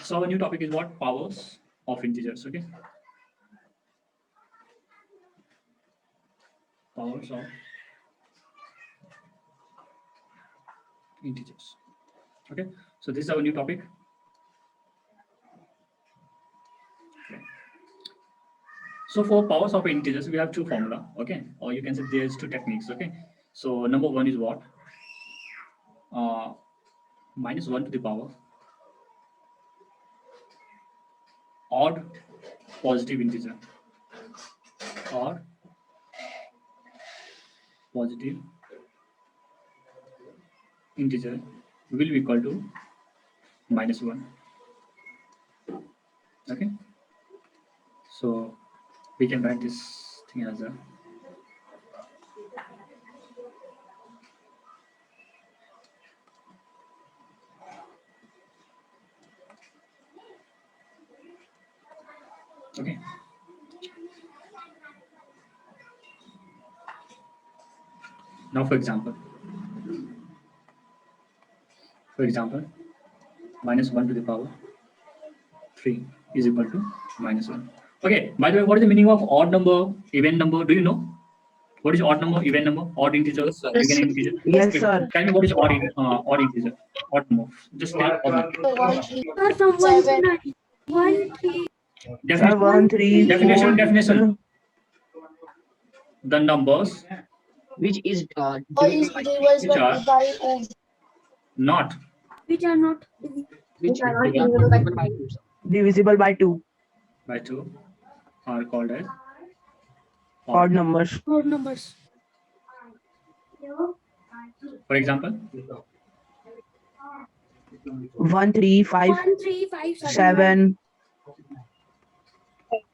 So our new topic is what? Powers of integers. Okay. Powers of integers. Okay. So this is our new topic. Okay. So for powers of integers, we have two formula. Okay. Or you can say there's two techniques. Okay. So number one is what? Minus 1 to the power odd positive integer or positive integer will be equal to minus 1. Okay, so we can write this thing as a okay. Now for example minus 1 to the power 3 is equal to minus 1. Okay, by the way, what is the meaning of odd number, even number? Do you know what is odd number, even number, odd integer, Yes, sir. even integer? Yes, Okay, sir. tell me what is odd integer, odd number. Just tell odd number. 1, 3, Sir, from 1 to 9. 1, 3. Sir, Definition, 1, 3, definition, 4, definition. The numbers Which is or is which are divisible by 2. not which are not which are not divisible by 2, sir. divisible by 2. by 2 are called as Odd numbers. Odd numbers. For example, 1, 3, 5, 1, 3, 5, 7,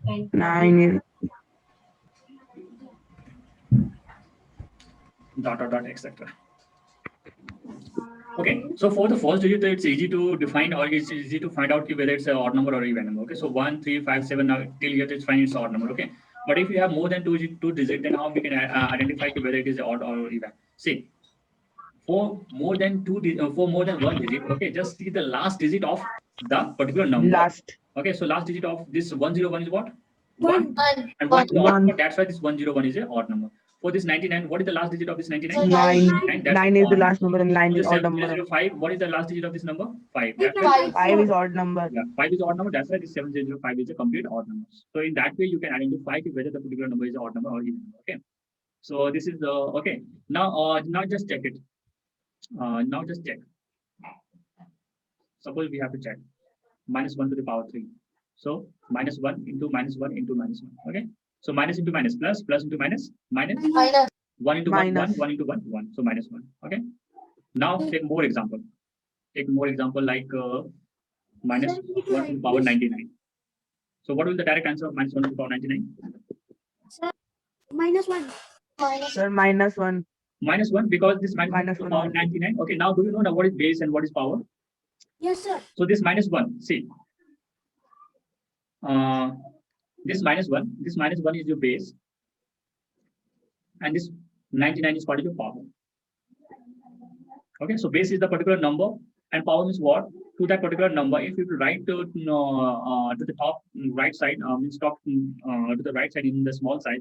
7, 9. dot dot dot etc. Okay, so for the first digit, it's easy to define or it's easy to find out whether it's an odd number or even number. Okay, so 1, 3, 5, 7 now till here it's fine, it's odd number. Okay, but if you have more than two digits, then how we can identify whether it is odd or even? See, for more than for more than one digit, okay, just see the last digit of the particular number. Last. Okay, so last digit of this 101 is what? 1. 1, And one is the odd One. number. That's why this 101 is an odd number. For this 99, what is the last digit of this 99? 9. And that's 9 is the odd. last number and 9 For is this odd number. 7005, what is the last digit of this number? 5. That's why, 5. 5 is odd number. yeah, 5 is odd number. That's why this 7005 is a complete odd number. So in that way, you can identify whether the particular number is an odd number or even number. Okay. So this is the okay. Now just check it. Now just check. Suppose we have to check minus 1 to the power 3. So minus 1 into minus 1 into minus 1. Okay. So minus into minus, plus, plus into minus, minus, minus 1 into 1, 1, Minus. 1 into 1, 1. So minus 1. Okay. Now take more example. Take more example like minus 1 to the power 99. So what will the direct answer of minus 1 to the power 99? Minus 1. minus Sir, minus 1. Minus 1 because this minus 1 Minus to the 1 power 99. Okay. Now do you know now what is base and what is power? Yes, sir. So this minus 1, see. This minus 1 is your base. And this 99 is called your power. Okay, so base is the particular number and power means what? To that particular number, if you write to the top right side, means top to the right side in the small side,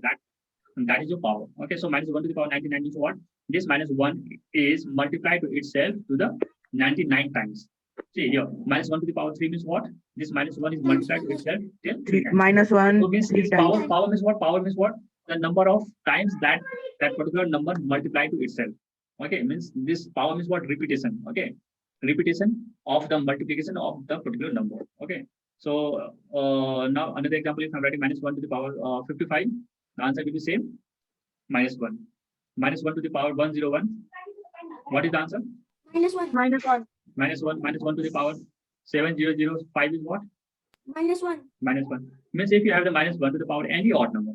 that is your power. Okay, so minus 1 to the power 99 is what? This minus 1 is multiplied to itself to the 99 times. See here, minus 1 to the power 3 means what? This minus 1 is multiplied to itself till 3 times. Minus 1. So means 3 this times. power means what? Power means what? The number of times that particular number multiplied to itself. Okay, means this power means what? Repetition. Okay, repetition of the multiplication of the particular number. Okay, so now another example, if I'm writing minus 1 to the power 55, the answer will be same, minus 1. Minus 1 to the power 101. What is the answer? Minus 1. Minus 1. Minus 1 to the power 7005 is what? Minus 1. Minus 1. Means if you have the minus 1 to the power any odd number,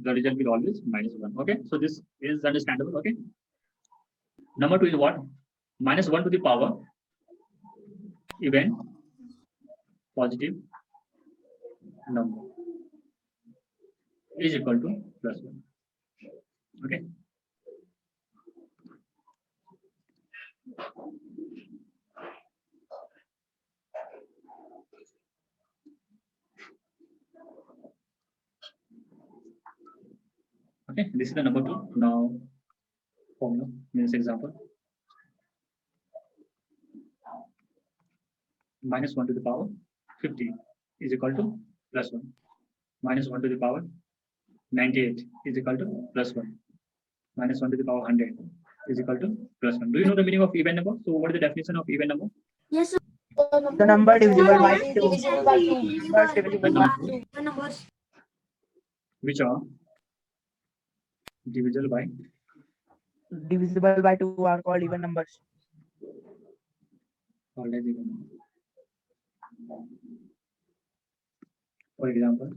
the result will always minus 1. Okay, so this is understandable. Okay. Number 2 is what? Minus 1 to the power even positive number is equal to plus 1. Okay. Okay, this is the number 2. Now, formula in this example. Minus 1 to the power 50 is equal to plus 1. Minus 1 to the power 98 is equal to plus 1. Minus 1 to the power 100 is equal to plus 1. Do you know the meaning of even number? So what is the definition of even number? Yes, sir. The number divisible by 2. Divisible by 2. Number divisible by 2. The numbers. Which are divisible by Divisible by 2 are called even numbers. called as even number. For example,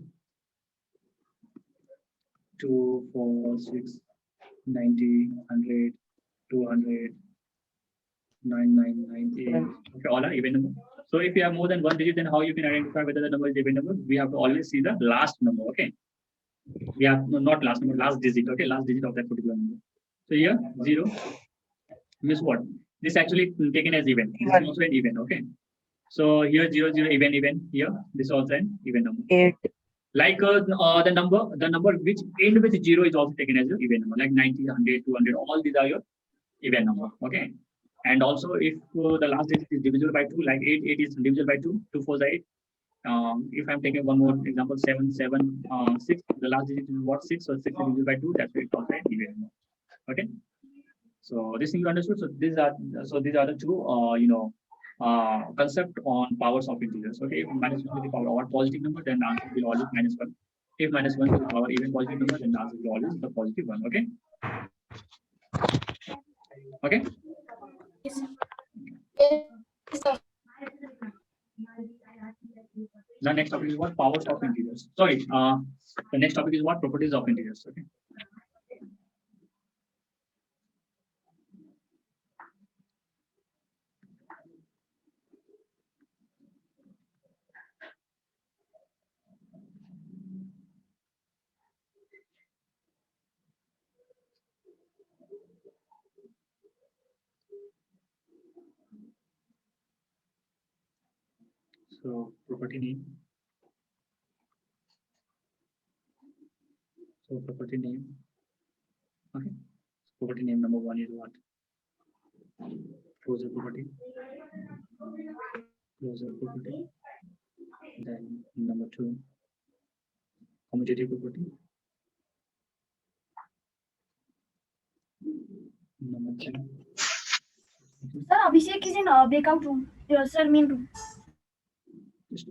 2, 4, 6, 90, 100, 200, 99, 98. Okay, all are even number. So if you have more than one digit, then how you can identify whether the number is even number? We have to always see the last number. Okay, we have not last number, last digit. Okay, last digit of that particular number. So here 0 means what? This actually taken as even. This is also an even. Okay, so here 0 0 even. Here this is also an even number. 8. Like the number which end with 0 is also taken as an even number. Like 90, 100, 200. All these are your even number. Okay. And also, if the last digit is divisible by 2, like 8 is divisible by 2, 2 4 is 8. If I'm taking one more example, 7, 7, 6, the last digit is what? 6, so 6 is divisible by 2, that's why it's also an even number. Okay. So this thing you understood. So these are the two concept on powers of integers. Okay, if minus 1 to the power odd positive number, then the answer will always minus 1. If minus 1 to the power even positive number, then the answer will always the positive 1. Okay. Okay. Yes, sir. Yes, sir. The next topic is what? Powers of integers. Sorry, the next topic is what? Properties of integers. Okay. So property name. So property name. Okay. Property name number 1 is what? Closure property. Closure property. Then number 2, commutative property. Number 3. Sir, Abhishek is in breakout room. Yes, sir, main room. Just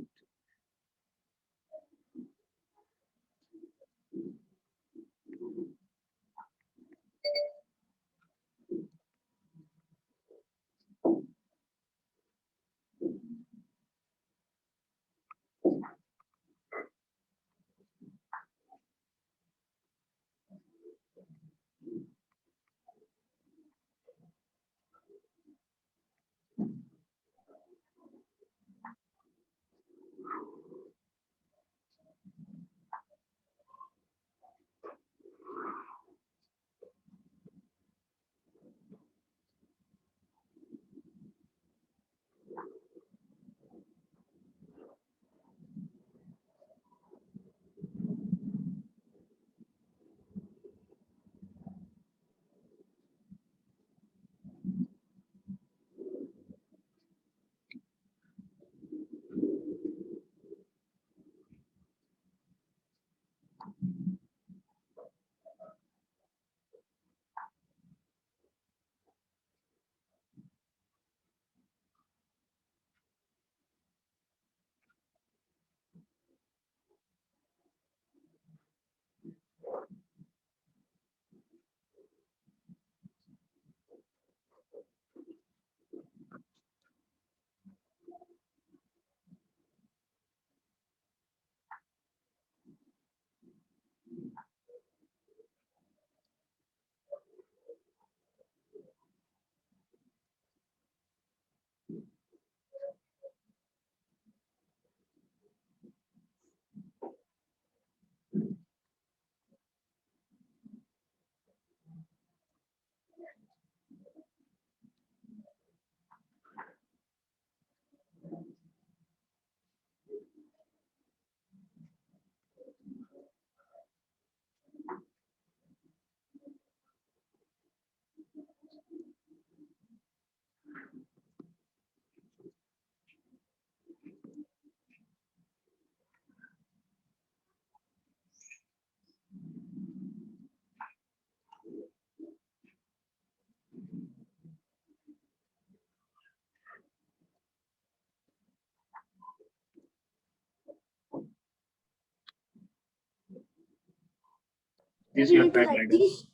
This We you need to have write right. this.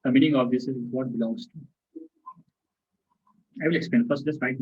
The meaning of this is what belongs to. I will explain first. Just write.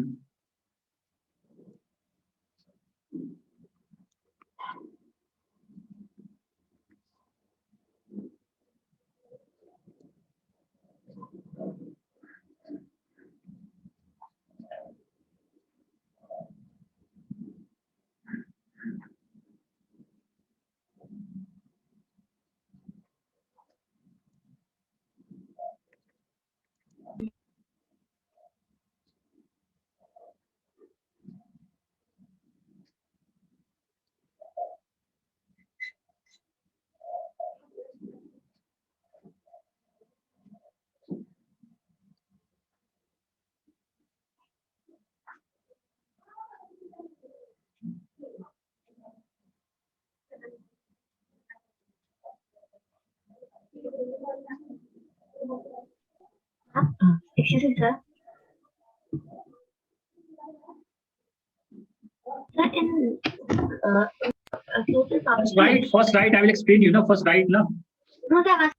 Excuse me, sir. Sir, in total power. Right. First, right. I will explain. You know. First, right. No. No, sir.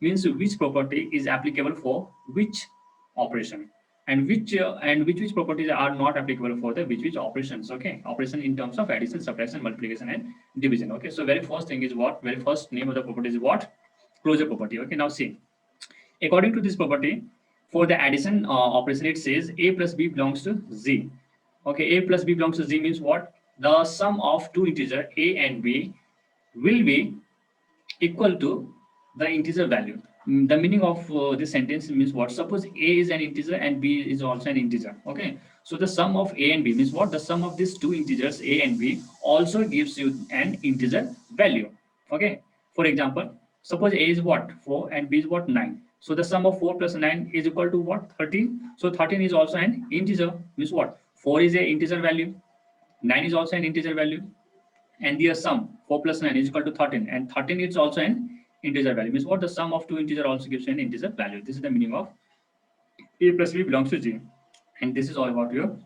means which property is applicable for which operation, and which properties are not applicable for the which operations. Okay, operation in terms of addition, subtraction, multiplication, and division. Okay, so very first thing is what? Very first name of the property is what? Closure property. Okay, now see, according to this property, for the addition operation, it says a plus b belongs to z. Okay, a plus b belongs to z means what? The sum of two integers a and b will be equal to the integer value. The meaning of this sentence means what? Suppose a is an integer and b is also an integer. Okay, so the sum of a and b means what? The sum of these two integers a and b also gives you an integer value. Okay, for example, suppose a is what? 4 and b is what? 9. So the sum of 4 plus 9 is equal to what? 13. So 13 is also an integer. Means what? 4 is an integer value. 9 is also an integer value. And their sum 4 plus 9 is equal to 13, and 13 is also an integer value. Means what? The sum of two integers also gives you an integer value. This is the meaning of a plus b belongs to g, and this is all about your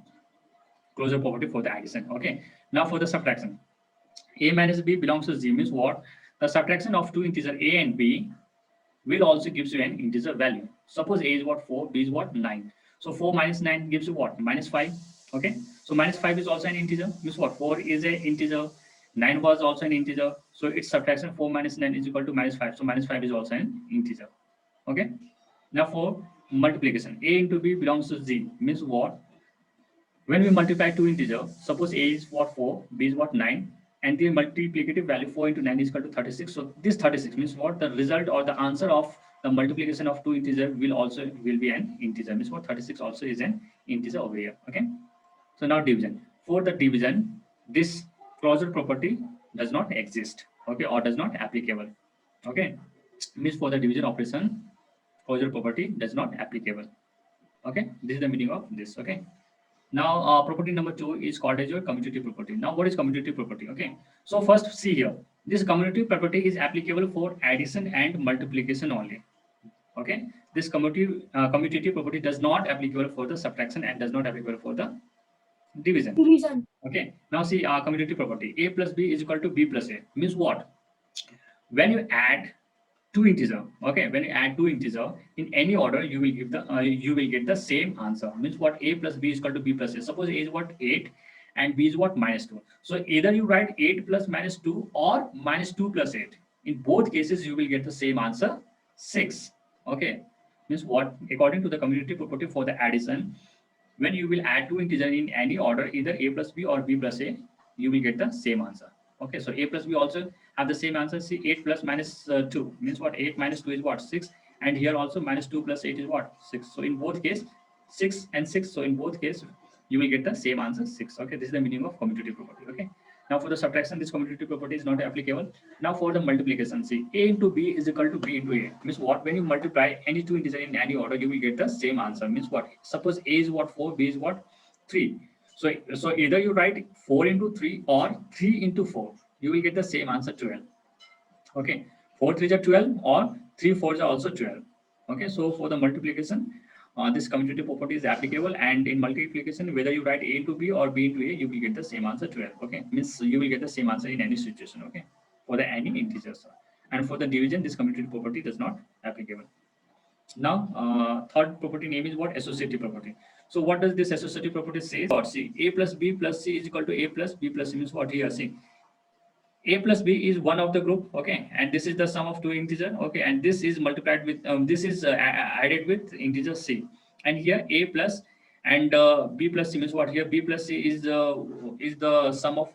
closure property for the addition. Okay, now for the subtraction, a minus b belongs to z means what? The subtraction of two integers a and b will also gives you an integer value. Suppose a is what? 4, b is what? 9. So 4 minus 9 gives you what? Minus 5. Okay, so minus 5 is also an integer. Means what? 4 is an integer, 9 was also an integer. So its subtraction 4 minus 9 is equal to minus 5. So minus 5 is also an integer. Okay, now for multiplication, a into b belongs to z means what? When we multiply two integers, suppose a is what? 4, b is what? 9, and the multiplicative value 4 into 9 is equal to 36. So this 36 means what? The result or the answer of the multiplication of two integers will be an integer. Means what? 36 also is an integer over here. Okay, so now division. For the division, this closure property does not exist. Okay, or does not applicable. Okay, means for the division operation, closure property does not applicable. Okay, this is the meaning of this. Okay, now property number 2 is called as your commutative property. Now what is commutative property? Okay, so first see here, this commutative property is applicable for addition and multiplication only. Okay, this commutative property does not applicable for the subtraction and does not applicable for the division. Okay, now see commutative property, a plus b is equal to b plus a means what? When you add two integer, okay, when you add two integer in any order, you will give the you will get the same answer. Means what? A plus b is equal to b plus a. Suppose a is what? 8 and b is what? Minus 2. So either you write 8 plus minus 2 or minus 2 plus 8. In both cases, you will get the same answer, 6. Okay, means what? According to the commutative property for the addition, when you will add two integers in any order, either a plus b or b plus a, you will get the same answer. Okay, so a plus b also have the same answer. See, 8 plus minus 2 means what? 8 minus 2 is what? 6. And here also minus 2 plus 8 is what? 6. So in both case, 6 and 6. So in both case, you will get the same answer, 6. Okay, this is the meaning of commutative property. Okay, now for the subtraction, this commutative property is not applicable. Now for the multiplication, see, a into b is equal to b into a. Means what? When you multiply any two integers in any order, you will get the same answer. Means what? Suppose a is what? 4, b is what? 3. So either you write 4 into 3 or 3 into 4. You will get the same answer, 12. Okay, 4 3s are 12 or 3 4s are also 12. Okay, so for the multiplication, this commutative property is applicable, and in multiplication, whether you write a into b or b into a, you will get the same answer, 12. Okay, means you will get the same answer in any situation. Okay, for the any integers. And for the division, this commutative property does not applicable. Now, third property name is what? Associative property. So what does this associative property say? See, a plus b plus c is equal to a plus b plus c means what here? See, a plus b is one of the group. Okay, and this is the sum of two integer. Okay, and this is multiplied with this is added with integer c. And here a plus and b plus c means what? Here b plus c is the sum of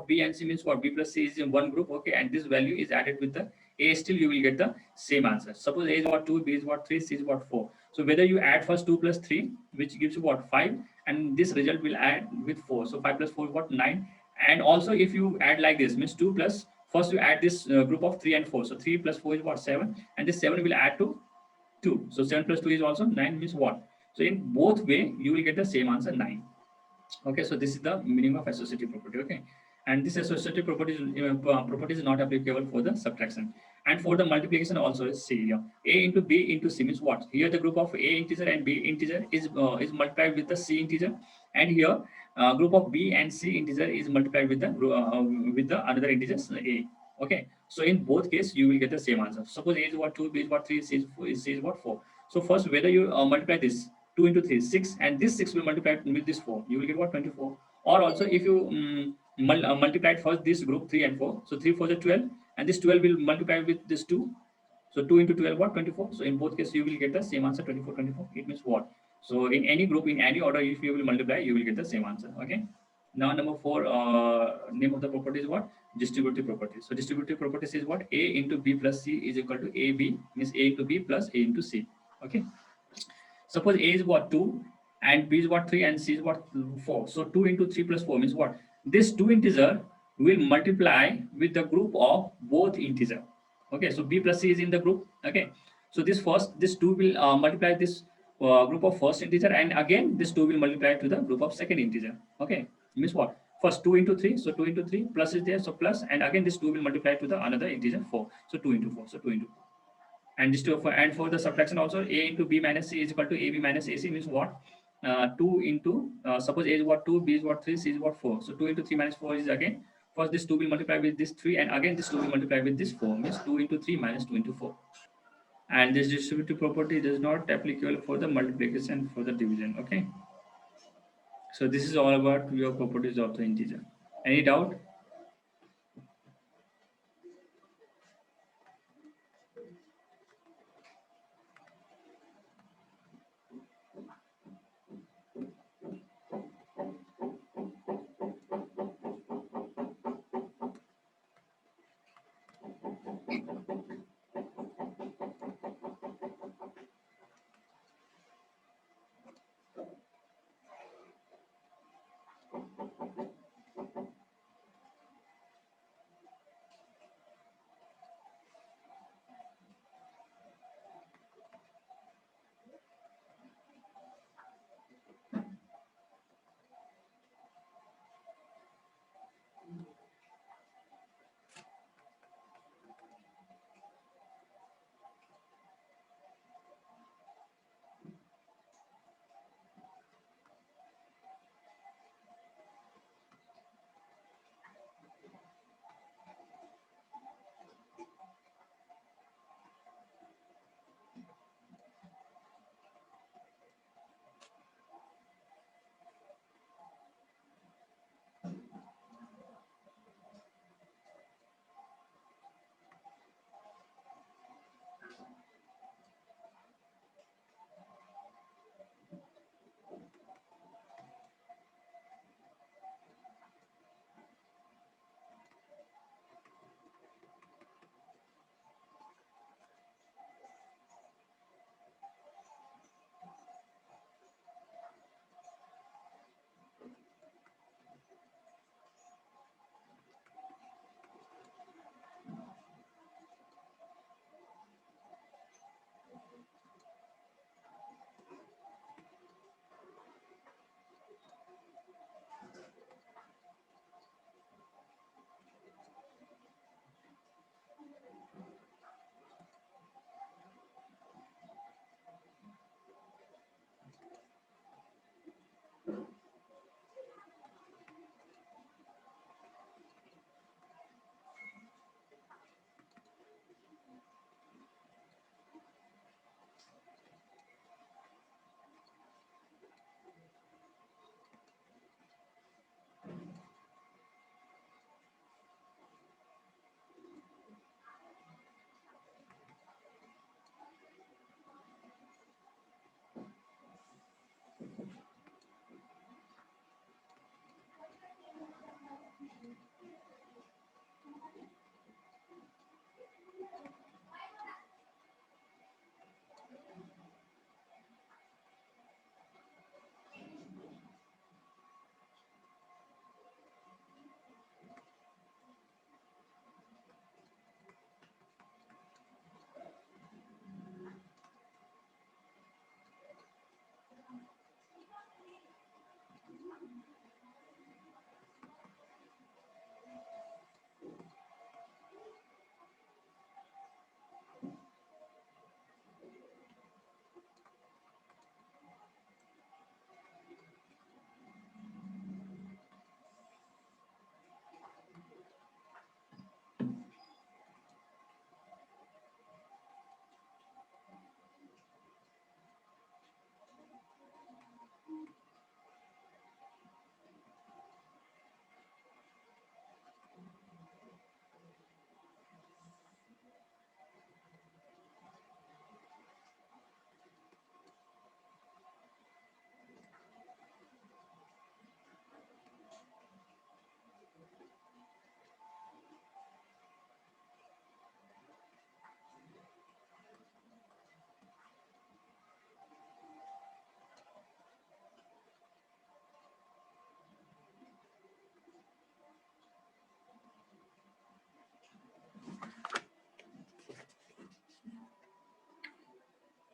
b and c means what? B plus c is in one group. Okay, and this value is added with the a. Still you will get the same answer. Suppose a is what? 2, b is what? 3, c is what? 4. So whether you add first 2 plus 3, which gives you what? 5, and this result will add with 4. So 5 plus 4 is what? 9. And also if you add like this, means 2 plus, first you add this group of 3 and 4. So 3 plus 4 is what? 7. And this 7 will add to 2. So 7 plus 2 is also 9 means what? So in both way, you will get the same answer, 9. Okay, so this is the meaning of associative property. Okay, and this associative property is not applicable for the subtraction. And for the multiplication also, see here, a into b into c means what? Here the group of a integer and b integer is multiplied with the c integer, and here group of b and c integer is multiplied with the another integer a. Okay, so in both cases you will get the same answer. Suppose a is what 2, b is what 3, c is what 4. So first, whether you multiply this 2 into 3 6, and this 6 will multiply with this 4, you will get what 24. Or also if you multiply first this group 3 and 4, so 3 4 is 12, and this 12 will multiply with this 2, so 2 into 12 what 24. So in both cases you will get the same answer 24 24. It means what? So in any group, in any order, if you will multiply, you will get the same answer. Okay. Now number 4, name of the property is what? Distributive property. So distributive property says what? A into b plus c is equal to ab, means a into b plus a into c. Okay. Suppose a is what 2 and b is what 3 and c is what 4. So 2 into 3 plus 4 means what? This two integer will multiply with the group of both integer. Okay, so b plus c is in the group. Okay, so this 2 will multiply this group of first integer, and again this 2 will multiply to the group of second integer. Okay, means what? First 2 into 3, so 2 into 3 plus is there, so plus, and again this 2 will multiply to the another integer 4, so 2 into 4, so 2 into 4. And this two, and for the subtraction also, a into b minus c is equal to ab minus ac, means what? 2 into suppose a is what 2, b is what 3, c is what 4. So 2 into 3 minus 4 is again, first this 2 will multiply with this 3, and again this 2 will multiply with this 4, means 2 into 3 minus 2 into 4. And this distributive property does not applicable for the multiplication, for the division. Okay, so this is all about your properties of the integer. Any doubt?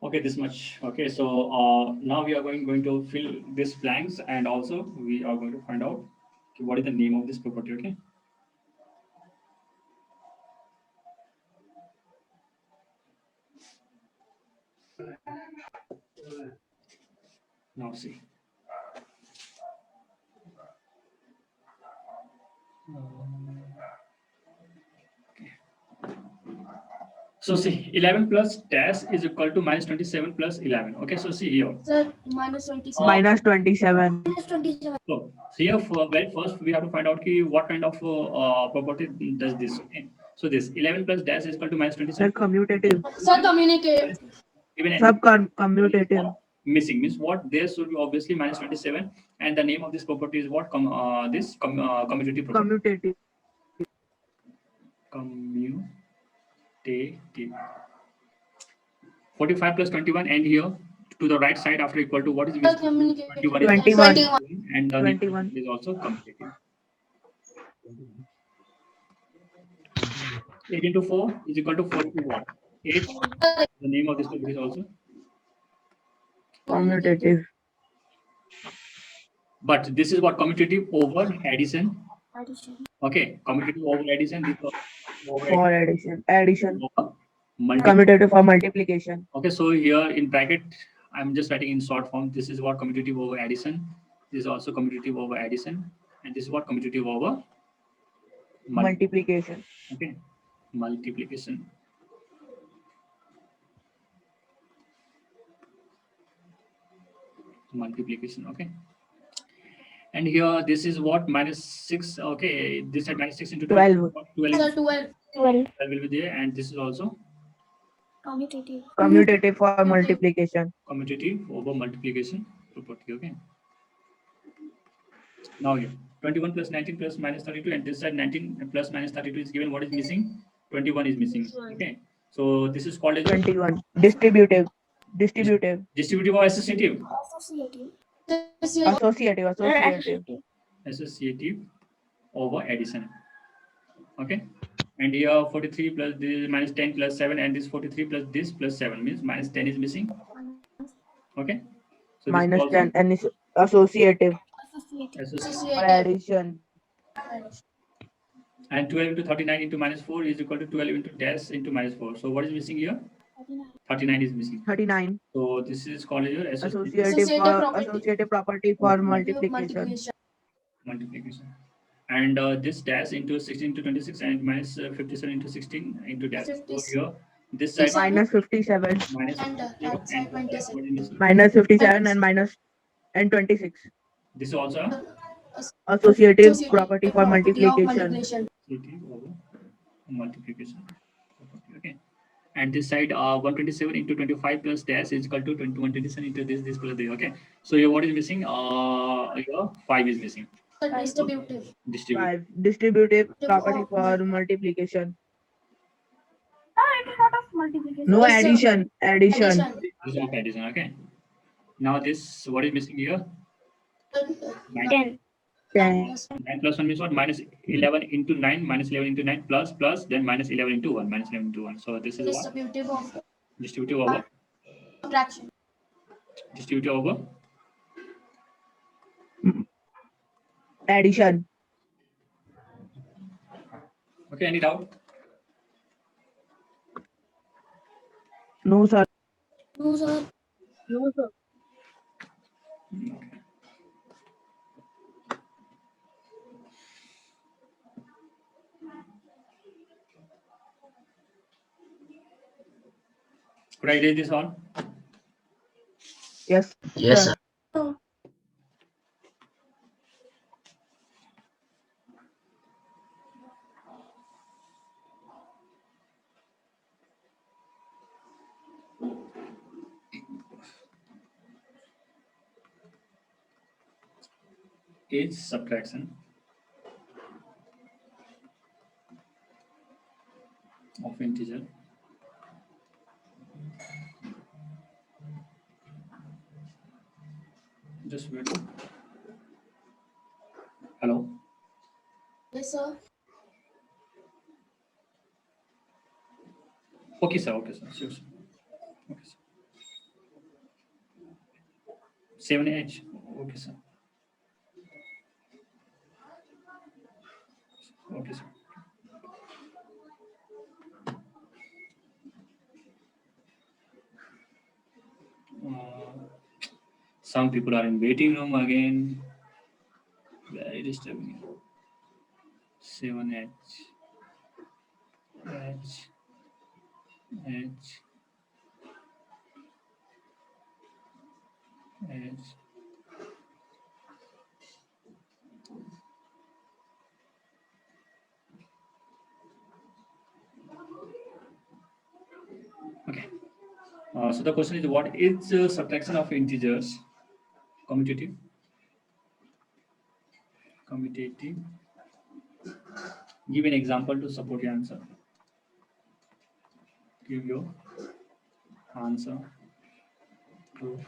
Okay, this much. Okay, so now we are going to fill these blanks, and also we are going to find out what is the name of this property. Okay. Now see. So see, 11 plus dash is equal to minus 27 plus 11. Okay, so see here. Sir, minus 27. Minus 27. Minus 27. So here, for very first, we have to find out what kind of property does this. Okay. So this 11 plus dash is equal to minus 27. Sir, commutative. Sir, communicate. Even Commutative. missing means what? There should be obviously minus 27, and the name of this property is what? Commutative property. Commutative. Commutative. 45 plus 21, and here to the right side after equal to what is Sir, missing? communicate. 21 is 21. and the name 21. is also commutative. 8 into 4 is equal to 41. 8, the name of this property is also. Commutative. But this is what? Commutative over addition. Addition. Okay, commutative over addition. This is over For addition. Addition. over multiplication. Commutative for multiplication. Okay, so here in bracket, I'm just writing in short form. This is what? Commutative over addition. This is also commutative over addition, and this is what? Commutative over Multiplication. okay, multiplication. Multiplication. Okay. And here this is what? Minus 6. Okay, this is minus 6 into 12. 12 Sir, 12. 12. will be there, and this is also Commutative. Commutative for multiplication. commutative over multiplication property. Okay. Now here 21 plus 19 plus minus 32, and this side 19 plus minus 32 is given. What is missing? 21 is missing. Okay. So this is called as 21. Distributive. Distributive. distributive or associative. Associative. Associative. Associative over addition. Okay. And here 43 plus this minus 10 plus 7, and this 43 plus this plus 7 means minus 10 is missing. Okay. So this Minus is also 10 and is associative. associative. For addition. And 12 into 39 into minus 4 is equal to 12 into dash into minus 4. So what is missing here? 39 is missing. 39. So this is called your associative Associative property for multiplication. multiplication. And this dash into 16 into 26 and minus 57 into 16 into dash. So 56. here this side Minus 57. minus And that side 26. what is missing? Minus 57 and minus and 26. This is also Associative property for of multiplication. associative over multiplication. Okay. And this side 127 into 25 plus dash is equal to 127 into this plus this. Okay. So here what is missing? Here 5 is missing. Distributive. Distribute. 5. Distributive property for multiplication. It is not of multiplication. No Yes, sir. addition. Addition. This is of addition. Okay. Now this what is missing here? 10. 10. 9 plus 1 means what? Minus 11 into 9, minus 11 into 9, plus, then minus 11 into 1, minus 11 into 1. So this is what? Distributive of Distributive over, subtraction. distributive over, Addition. okay, any doubt? No, sir. No, sir. No, sir. Okay. Could I erase this all? Yes. Yes, sir. sir. Is subtraction of integer just wait. Hello. Yes, sir. Okay, sir. Okay, sir. Sure, sir. Okay, sir. 7h. Okay, sir. Okay, sir. Some people are in waiting room again. Very disturbing. 7h. H. H. H. Okay. So the question is, what is subtraction of integers? Commutative. Commutative. Give an example to support your answer. Give your answer to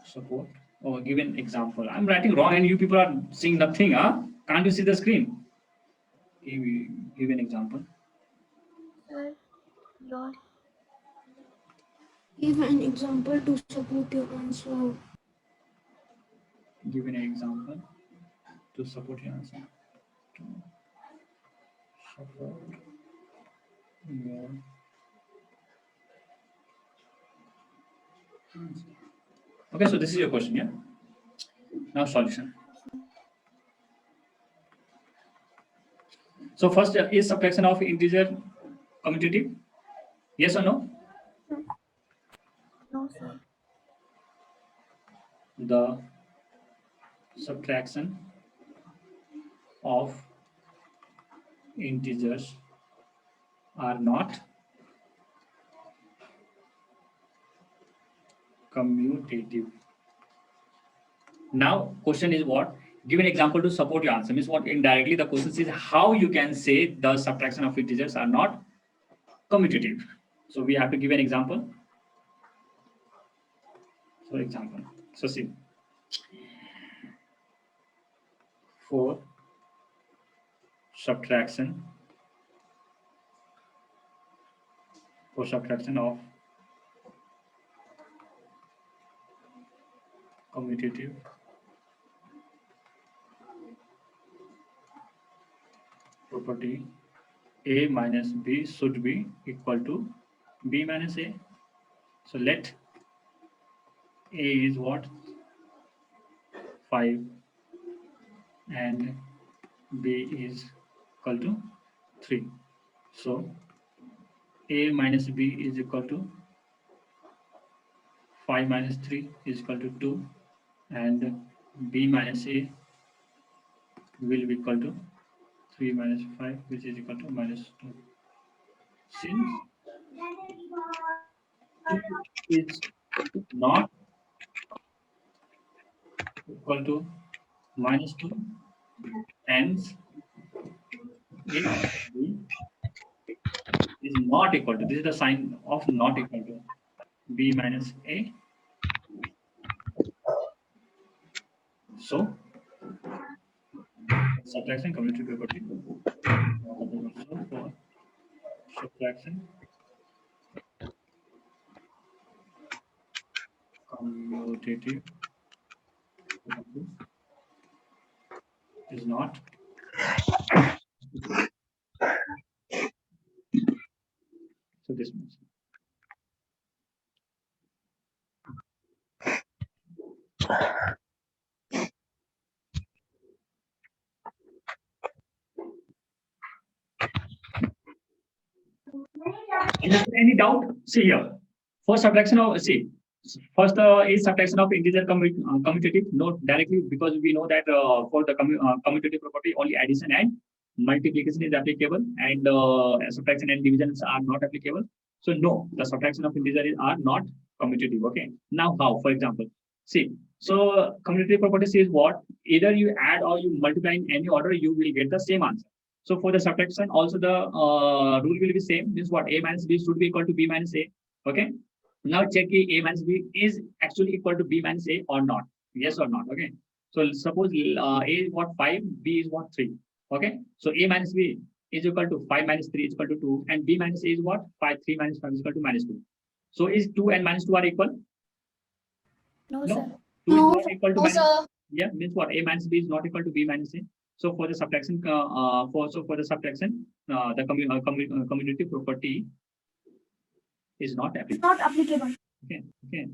support, or give an example. I'm writing wrong and you people are seeing nothing. Can't you see the screen? Give an example. Sir, give an example to support your answer. Give an example to support your answer. To support your answer. Okay, so this is your question, yeah? Now solution. So first, is subtraction of integer commutative? Yes or no? No, sir. The subtraction of integers are not commutative. Now, question is what? Give an example to support your answer. Means what? Indirectly, the question is how you can say the subtraction of integers are not commutative. So we have to give an example. For example, so see, for subtraction of commutative property, a minus b should be equal to b minus a. So let a is what? 5 and b is equal to 3. So a minus b is equal to 5 minus 3 is equal to 2, and b minus a will be equal to 3 minus 5, which is equal to minus 2. Since 2 is not equal to minus 2, hence if b is not equal to, this is the sign of not equal to, b minus a. So subtraction commutative property. So for subtraction commutative property is not so this means any doubt? See here. For subtraction of first is subtraction of integer commutative. Not directly, because we know that for the commutative property only addition and multiplication is applicable, and subtraction and divisions are not applicable. So no, the subtraction of integers are not commutative. Okay. Now how? For example, see. So commutative property says what? Either you add or you multiply in any order, you will get the same answer. So for the subtraction, also the rule will be same. This is what? A minus b should be equal to b minus a. Okay. Now check a minus b is actually equal to b minus a or not. Yes or not. Okay. So suppose a is what? 5, b is what? 3. Okay. So a minus b is equal to 5 minus 3 is equal to 2, and b minus a is what? 5. 3 minus 5 is equal to minus 2. So is 2 and minus 2 are equal? No, No. sir. 2 is No, not equal to no, minus, sir. yeah, means what? A minus B is not equal to B minus A. So for the subtraction, for the subtraction, the commutative property is not It's applicable. not applicable. Okay, okay.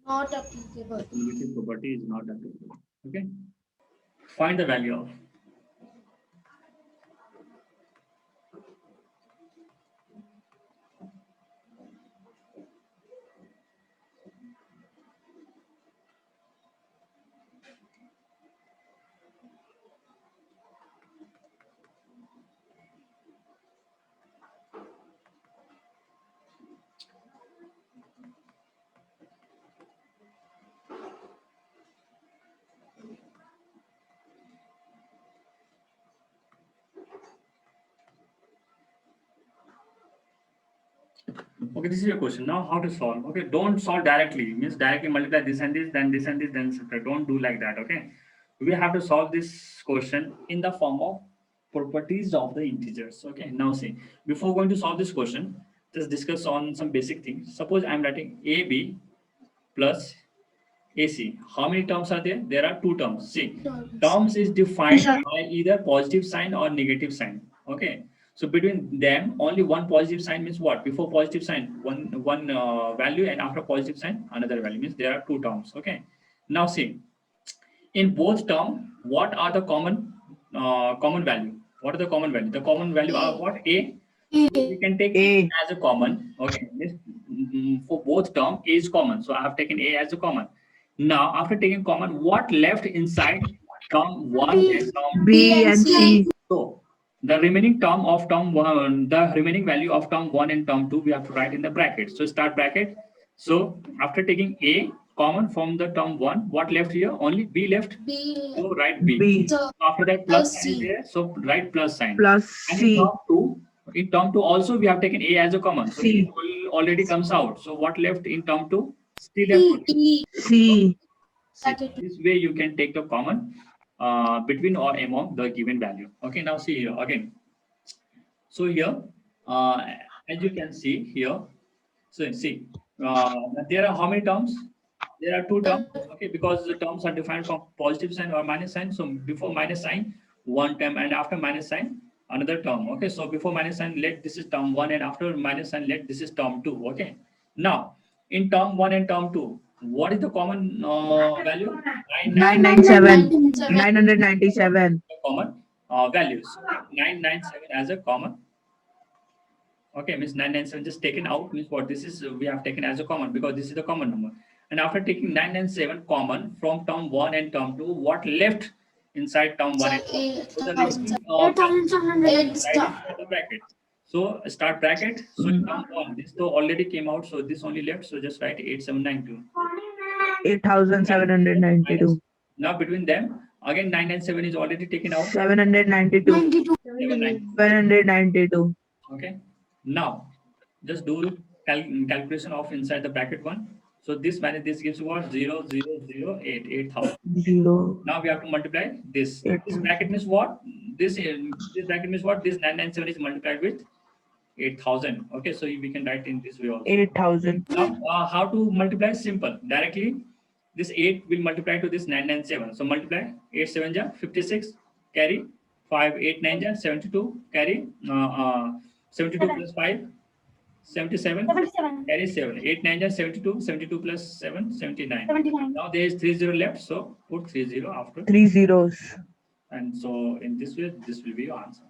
Not applicable. Commutative property is not applicable. Okay. Find the value of. Okay, this is your question. Now, how to solve? Okay, don't solve directly. Means directly multiply this and this, then this and this, then subtract. Don't do like that. Okay, we have to solve this question in the form of properties of the integers. Okay, now see, before going to solve this question, just discuss on some basic things. Suppose I'm writing AB plus AC. How many terms are there? There are two terms. See, terms is defined Yes, sir. by either positive sign or negative sign. Okay. So between them, only one positive sign means what? Before positive sign, one value, and after positive sign, another value, means there are two terms. Okay. Now see, in both term, what are the common value? What are the common value? The common value are what? A. So we can take A. A as a common. Okay. For both term, A is common. So I have taken A as a common. Now, after taking common, what left inside term 1 and term B and C. so the remaining term of term 1, the remaining value of term 1 and term 2, we have to write in the bracket. So start bracket. So after taking A common from the term 1, what left here? Only B left. B. So write B. B So After that plus plus sign is C. there. So write plus sign. plus And in C. term 2 also we have taken A as a common. So C. it will already comes out. So what left in term 2? C left. only. E. C. This way you can take the common between or among the given value. Okay, now see here again. So here, as you can see here, so see, there are how many terms? There are two terms. Okay, because the terms are defined from positive sign or minus sign. So before minus sign, one term, and after minus sign, another term. Okay, so before minus sign, let this is term 1, and after minus sign, let this is term 2. Okay, now in term 1 and term 2, what is the common value? 997. 997. Common values. So 997 as a common. Okay, means 997 just taken out, means what this is, we have taken as a common because this is the common number. And after taking 997 common from term 1 and term 2, what left inside term 1 and term 2? So the remaining, 8,700. inside the bracket. So start bracket. So in term 1, this though already came out, so this only left. So just write 8792. 8,792. Now between them, again 997 is already taken out. 792. 92. 792. Okay. Now just do calculation of inside the bracket one. So this minus this gives what? 0008, 8,000. 0. Now we have to multiply this. This 8,000. bracket means what? This bracket means what? This 997 is multiplied with 8,000. Okay, so we can write in this way also. 8,000. Now, how to multiply? Simple. Directly, this 8 will multiply to this 997. So multiply 8 7 ja 56. Carry 5 8 9 ja 72. Carry 72 plus 5 77. 77. Carry 7. 8 9 ja 72. 72 plus 7 79. 79. Now there is 30 left. So put 30 after. 3 zeros. And so in this way, this will be your answer.